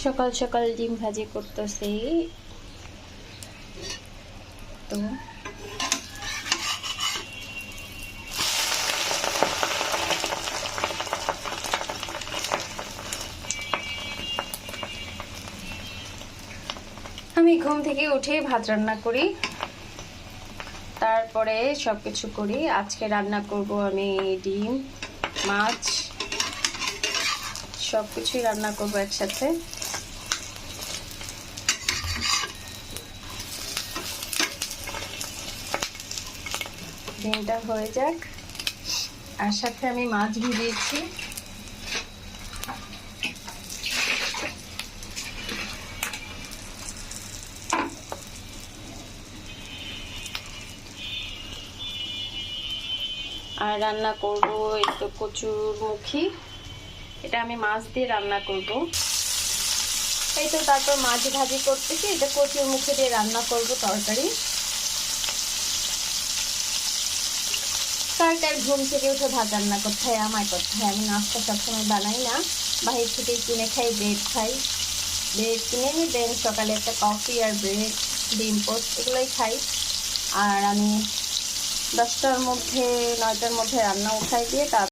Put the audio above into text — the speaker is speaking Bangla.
সকাল সকাল ডিম ভাজি করতেছি। তো আমি ঘুম থেকে উঠে ভাত রান্না করি, তারপরে সবকিছু করি। আজকে রান্না করব আমি ডিম, মাছ, সবকিছুই রান্না করব একসাথে। ডিমটা হয়ে যাক, আর সাথে আমি মাছ ভিজিয়েছি। আর রান্না করব একটু কচুরমুখী, এটা আমি মাছ দিয়ে রান্না করব। এই তো তারপর মাছ ভাজি করতেছি, এটা কচুরমুখী দিয়ে রান্না করব তরকারি। কার ঘুম থেকে উঠে ভাত রান্না করতে হয়, আমার করতে হয়। আমি নাস্তা সবসময় বানাই না, বাহির থেকে কিনে খাই, ব্রেড খাই। ব্রেড কিনে নিই, দেন সকালে একটা কফি আর ব্রেড, ডিম পোস্ট এগুলোই খাই। আর আমি 10টার মধ্যে 9টার মধ্যে রান্না উঠাই দিয়ে